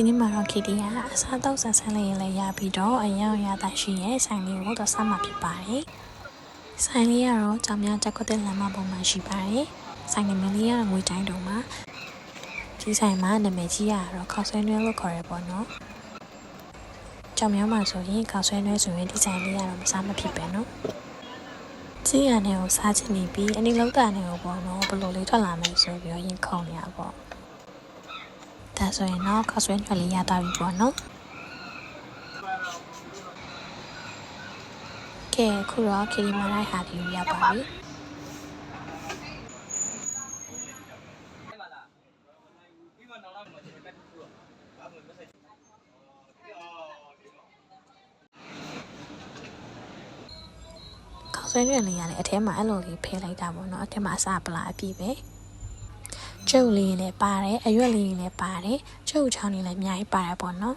ဒီနေ့မှာတော့ခီတီကအစားတောက်ဆန်းလေးလည်းရပြီးတော့အယောင်ရတာရှိရဲ့ဆိုင်လေးကိုတော့စမှဖြစ်ပါတယ်။ဆိုင်လေးကတော့ကြောင်များတက်ခွက်တဲ့လမ်းမပေါ်မှာရှိပါတယ်။ဆိုင်ငယ်လေးကတော့ငွေတိုင်းတုံမှာဒီဆိုင်မှာနာမည်ကြီးရတော့ခောက်ဆွဲနှွဲလို့ခေါ်ရပေါ့နော်။ကြောင်များမှာဆိုရင်ခောက်ဆွဲနှွဲဆိုရင်ဒီဆိုင်လေးကတော့မစားမဖြစ်ပဲနော်။ကြီးရတဲ့ကိုစားချင်နေပြီးအနည်းလောက်တာနေကိုပေါ့နော်ဘလိုလေးထွက်လာမယ်ဆိုပြီးတော့ရင်ခုန်နေရပေါ့။ဒါဆိုရင်တော့ခောက်ဆွဲနှွဲလေးရသွားပြီပေါ့နော်။ကဲခုတော့ခီရီမာလိုက်ဟာဒီကိုရောက်ပါပြီခောက်ဆွဲနှွဲလေးရလေအထဲမှာအဲ့လိုလေးဖယ်လိုက်တာပေါ့နော်အထဲမှာအစာပလာအပြည့်ပဲကျုပ်လေးလည်းပါတယ်အရွက်လေးလည်းပါတယ်ကျုပ်ချောင်းလေးလည်းအများကြီးပါတယ်ပေါ့နော်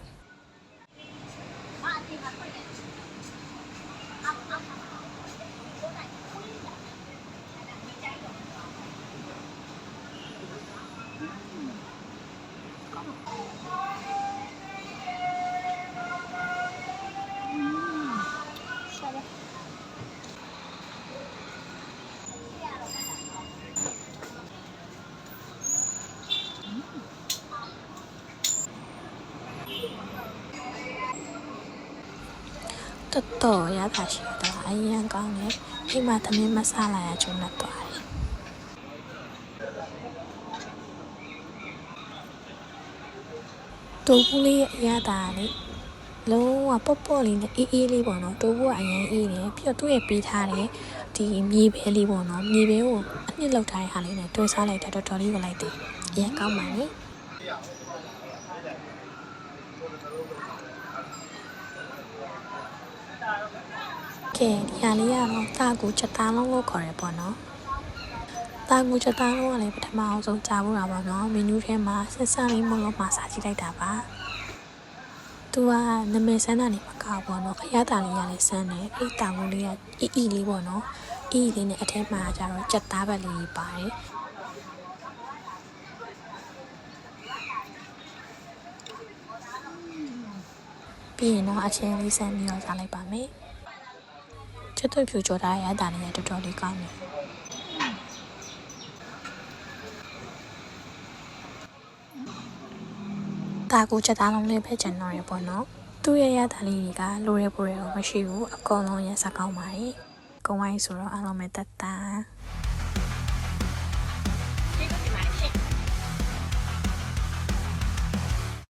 တော်ရတာရှိတော့အရင်ကောင်းတယ်အိမ်မှာသမင်းမစားလာရချုံနဲ့သွားတယ်တိုးဘူးလေးအရတာလေလုံးဝပေါ့ပေါ့လေးနဲ့အေးလေးပေါ့နော်တိုးဘူးကအရင်အေးတယ်ပြီးတော့သူ့ရဲ့ပေးထားတဲ့ဒီမြေပဲလေးပေါ့နော်မြေပဲကိုအနှစ်လောက်ထားတဲ့ဟာလေးနဲ့တွဲစားလိုက်တာတော်တော်လေးကိုလိုက်တယ်အရင်ကောင်းပါလေကဲဒီဟာလေးကတော့တာကူချက်သားလုံးလို့ခေါ်ရပေါ့နော်တာကူချက်သားလုံးကလည်းပထမအောင်ဆုံးကြားဖို့တာပေါ့နော်မီနူးထဲမှာဆက်စလေးမလို့မှာစားကြည့်လိုက်တာပါသူကနာမည်ဆန်းတာနေမကောက်ပေါ့နော်ခရတာလေးရလဲဆန်းတယ်အိတ်တာကူလေးကအီလေးပေါ့နော်အီလေးနဲ့အထက်မှာကျတော့ချက်သားပဲလေးပါတယ်ပြီးရင်တော့အချင်းလေးဆန်းပြီးတော့စားလိုက်ပါမယ်ချက်သွေးဖြူကြော်ထားရတာလေးကတော်တော်လေးကောင်းတယ်တာကူချက်သားလုံးလေးပဲကျန်တော့ရပေါ့နော်သူ့ရဲ့ရတာလေးတွေကလိုရဲပိုရဲမရှိဘူးအကုန်လုံးရစားကောင်းပါတယ်ကုန်းဝိုင်းဆိုတော့အားလုံးပဲတက်တာ